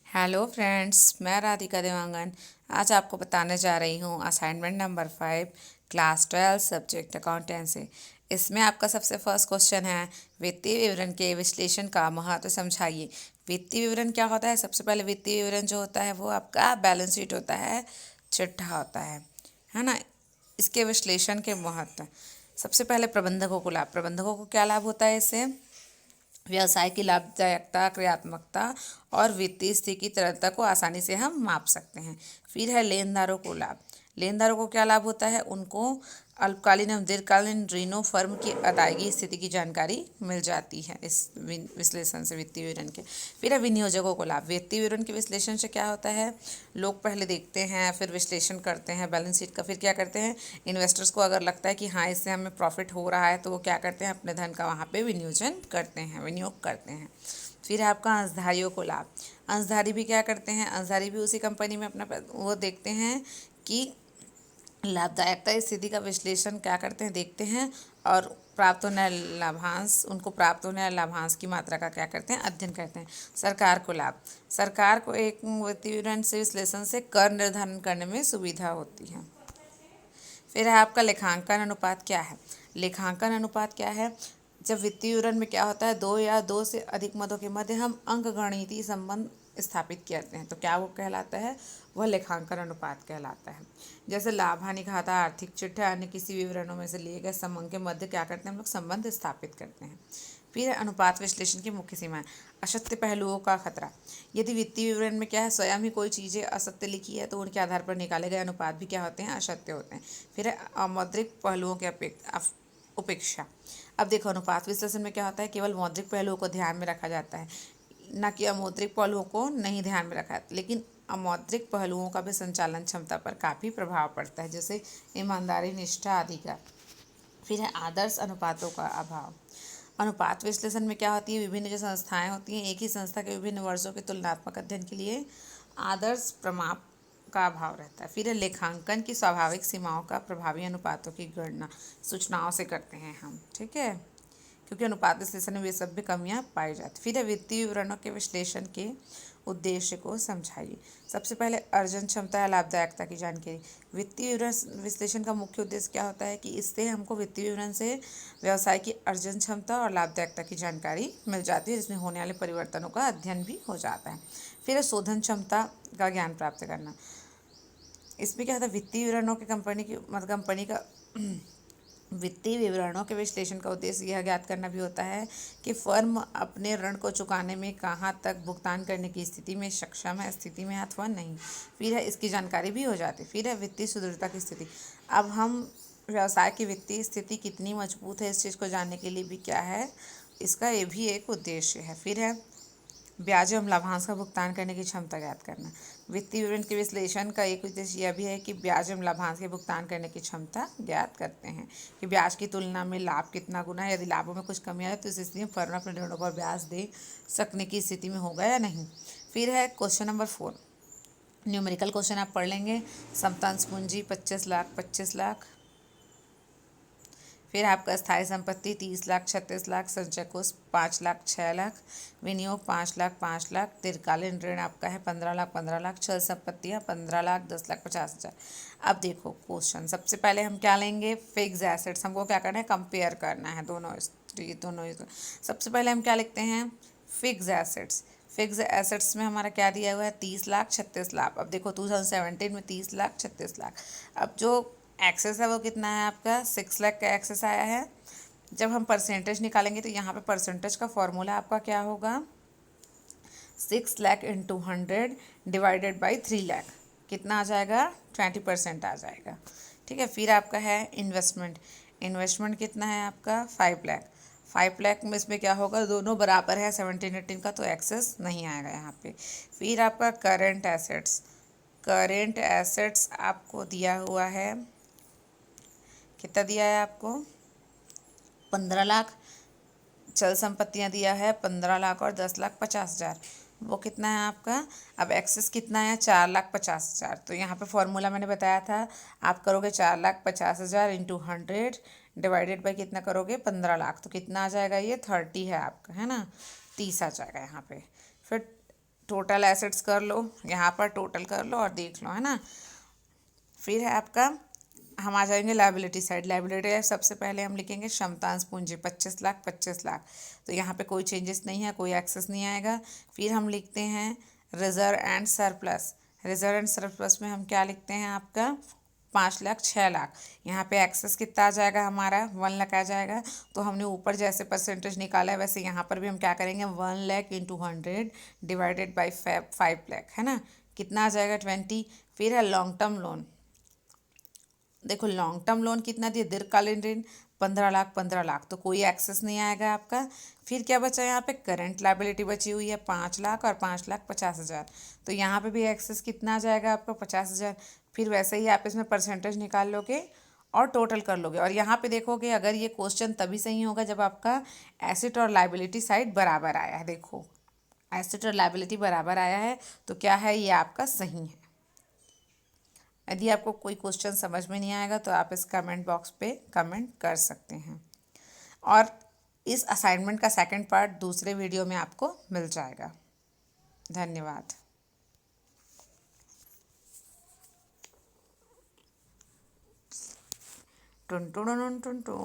Hello friends, मैं राधिका देवांगन। आज आपको बताने जा रही हूँ assignment number 5 class 12 subject accountancy. इसमें आपका सबसे फर्स्ट क्वेश्चन है, वित्तीय विवरण के विश्लेषण का महत्व समझाइए। वित्तीय विवरण क्या होता है? सबसे पहले वित्तीय विवरण जो होता है वो आपका बैलेंस शीट होता है, चिट्ठा होता है ना। इसके विश्लेषण के महत्व, सबसे पहले प्रबंधकों को लाभ। प्रबंधकों को क्या लाभ होता है इससे? व्यवसाय की लाभदायकता, क्रियात्मकता और वित्तीय स्थिति की तरलता को आसानी से हम माप सकते हैं। फिर है लेनदारों को लाभ। लेनदारों को क्या लाभ होता है? उनको अल्पकालीन एवं दीर्घकालीन ऋणों फर्म की अदायगी स्थिति की जानकारी मिल जाती है इस विश्लेषण से, वित्तीय विवरण के। फिर है विनियोजकों को लाभ। वित्तीय विवरण के विश्लेषण से क्या होता है? लोग पहले देखते हैं, फिर विश्लेषण करते हैं बैलेंस शीट का, फिर क्या करते हैं, इन्वेस्टर्स को अगर लगता है कि हाँ इससे हमें प्रॉफिट हो रहा है तो वो क्या करते हैं, अपने धन का वहाँ पे विनियोजन करते हैं, विनियोग करते हैं। फिर है आपका अंशधारियों को लाभ। अंशधारी भी क्या करते हैं? अंशधारी भी उसी कंपनी में अपना वो देखते हैं कि लाभदायकता स्थिति का विश्लेषण क्या करते हैं, देखते हैं, और प्राप्त होने वाले लाभांश, उनको प्राप्त होने वाले लाभांश की मात्रा का क्या करते हैं, अध्ययन करते हैं। सरकार को लाभ। सरकार को एक वित्तीय विवरण से विश्लेषण से कर निर्धारण करने में सुविधा होती है। फिर है आपका लेखांकन अनुपात क्या है? लेखांकन अनुपात क्या है? जब वित्तीय विवरण में क्या होता है, दो या दो से अधिक मदों के मध्य हम अंकगणितीय संबंध स्थापित करते हैं तो क्या वो कहलाता है? वह लेखांकन अनुपात कहलाता है। जैसे लाभ हानि खाता, आर्थिक चिट्ठा, अन्य किसी विवरणों में से लिए गए संबंध के मध्य क्या करते हैं, हम लोग संबंध स्थापित करते हैं। फिर अनुपात विश्लेषण की मुख्य सीमाएं। असत्य पहलुओं का खतरा। यदि वित्तीय विवरण में क्या है, स्वयं ही कोई चीज़ें असत्य लिखी है तो उनके आधार पर निकाले गए अनुपात भी क्या होते हैं, असत्य होते हैं। फिर है अमौद्रिक पहलुओं के उपेक्षा। अब देखो, अनुपात विश्लेषण में क्या होता है, केवल मौद्रिक पहलुओं को ध्यान में रखा जाता है, न कि अमौद्रिक पहलुओं को नहीं ध्यान में रखा है। लेकिन अमौद्रिक पहलुओं का भी संचालन क्षमता पर काफ़ी प्रभाव पड़ता है, जैसे ईमानदारी, निष्ठा आदि का। फिर है आदर्श अनुपातों का अभाव। अनुपात विश्लेषण में क्या होती है, विभिन्न जो संस्थाएं होती हैं, एक ही संस्था के विभिन्न वर्षों के तुलनात्मक अध्ययन के लिए आदर्श प्रमाप का अभाव रहता है। फिर है लेखांकन की स्वाभाविक सीमाओं का प्रभावी अनुपातों की गणना सूचनाओं से करते हैं हम, ठीक है, क्योंकि अनुपात विश्लेषण में वे सब भी कमियां पाई जाती। फिर है वित्तीय विवरणों के विश्लेषण के उद्देश्य को समझाइए। सबसे पहले अर्जन क्षमता या लाभदायकता की जानकारी। वित्तीय विवरण विश्लेषण का मुख्य उद्देश्य क्या होता है कि इससे हमको वित्तीय विवरण से व्यवसाय की अर्जन क्षमता और लाभदायकता की जानकारी मिल जाती है, जिसमें होने वाले परिवर्तनों का अध्ययन भी हो जाता है। फिर है शोधन क्षमता का ज्ञान प्राप्त करना। इसमें क्या होता है, वित्तीय विवरणों की कंपनी का वित्तीय विवरणों के विश्लेषण का उद्देश्य यह ज्ञात करना भी होता है कि फर्म अपने ऋण को चुकाने में कहाँ तक भुगतान करने की स्थिति में सक्षम है, स्थिति में अथवा नहीं। फिर है इसकी जानकारी भी हो जाती है। फिर है वित्तीय सुदृढ़ता की स्थिति। अब हम व्यवसाय की वित्तीय स्थिति कितनी मजबूत है, इस चीज़ को जानने के लिए भी क्या है, इसका ये भी एक उद्देश्य है। फिर है ब्याज एवं लाभांश का भुगतान करने की क्षमता ज्ञात करना। वित्तीय विवरण के विश्लेषण का एक उद्देश्य यह भी है कि ब्याज एवं लाभांश के भुगतान करने की क्षमता ज्ञात करते हैं कि ब्याज की तुलना में लाभ कितना गुना है, यदि लाभों में कुछ कमी आए तो इस स्थिति में फर्म अपने ऋणों पर ब्याज दे सकने की स्थिति में होगा या नहीं। फिर है क्वेश्चन नंबर 4, न्यूमेरिकल क्वेश्चन आप पढ़ लेंगे। समतांश पूंजी 25 लाख। फिर आपका स्थायी संपत्ति 30 लाख, 36 लाख, संचय कोष 5 लाख, 6 लाख, विनियोग 5 लाख, दीर्घकालीन ऋण आपका है 15 लाख, चल संपत्तियाँ 15 लाख, 10 लाख, 50 हज़ार। अब देखो क्वेश्चन, सबसे पहले हम क्या लेंगे, फिक्स एसेट्स। हमको क्या करना है, कंपेयर करना है दोनों। सबसे पहले हम क्या लिखते हैं, फिक्स एसेट्स। फिक्स एसेट्स में हमारा क्या दिया हुआ है, 30 लाख, 36 लाख। अब देखो 2017 में 30 लाख, 36 लाख। अब जो एक्सेस है वो कितना है आपका, 6 लाख का एक्सेस आया है। जब हम परसेंटेज निकालेंगे तो यहाँ पे परसेंटेज का फॉर्मूला आपका क्या होगा, 6 lakh into 100 divided by 3 lakh. कितना आ जाएगा, 20% आ जाएगा, ठीक है। फिर आपका है इन्वेस्टमेंट। इन्वेस्टमेंट कितना है आपका, 5 लाख। 5 लाख में इसमें क्या होगा, दोनों बराबर है 17 18 का, तो एक्सेस नहीं आएगा यहाँ पे। फिर आपका करेंट एसेट्स। करेंट एसेट्स आपको दिया हुआ है, कितना दिया है आपको, 15 लाख। चल संपत्तियां दिया है 15 लाख और 10 लाख 50 हज़ार। वो कितना है आपका, अब एक्सेस कितना है, 4 लाख 50 हज़ार। तो यहाँ पे फॉर्मूला मैंने बताया था, आप करोगे 4 लाख 50 हज़ार इंटू 100 डिवाइडेड बाई कितना करोगे, 15 लाख। तो कितना आ जाएगा, ये 30 है आपका, है ना, 30 आ जाएगा यहाँ पे। फिर टोटल एसेट्स कर लो, यहाँ पर टोटल कर लो और देख लो, है ना। फिर है आपका, हम आ जाएंगे लायबिलिटी साइड। लायबिलिटी सबसे पहले हम लिखेंगे क्षमतांश पूंजी 25 लाख 25 लाख। तो यहाँ पे कोई चेंजेस नहीं है, कोई एक्सेस नहीं आएगा। फिर हम लिखते हैं reserve and surplus. Reserve and surplus में हम क्या लिखते हैं आपका 5 लाख 6 लाख। यहाँ पे एक्सेस कितना आ जाएगा हमारा 1 लाख आ जाएगा। तो हमने ऊपर जैसे परसेंटेज निकाला है वैसे यहाँ पर भी हम क्या करेंगे 1 lakh into 100 divided by 5 lakh, है ना। कितना आ जाएगा 20। फिर है लॉन्ग टर्म लोन। देखो लॉन्ग टर्म लोन कितना दिया दीर्घकालीन ऋण 15 लाख 15 लाख, तो कोई एक्सेस नहीं आएगा आपका। फिर क्या बचा यहाँ पे करंट लाइबिलिटी बची हुई है 5 लाख और 5,50,000। तो यहाँ पे भी एक्सेस कितना आ जाएगा आपका 50,000। फिर वैसे ही आप इसमें परसेंटेज निकाल लोगे और टोटल कर लोगे। और यहाँ पे देखोगे अगर ये क्वेश्चन तभी सही होगा जब आपका एसेट और लाइबिलिटी साइड बराबर आया है। देखो एसेट और लाइबिलिटी बराबर आया है तो क्या है ये आपका सही है। यदि आपको कोई क्वेश्चन समझ में नहीं आएगा तो आप इस कमेंट बॉक्स पे कमेंट कर सकते हैं। और इस असाइनमेंट का सेकंड पार्ट दूसरे वीडियो में आपको मिल जाएगा। धन्यवाद। टुन टुन टुन टुन टुन।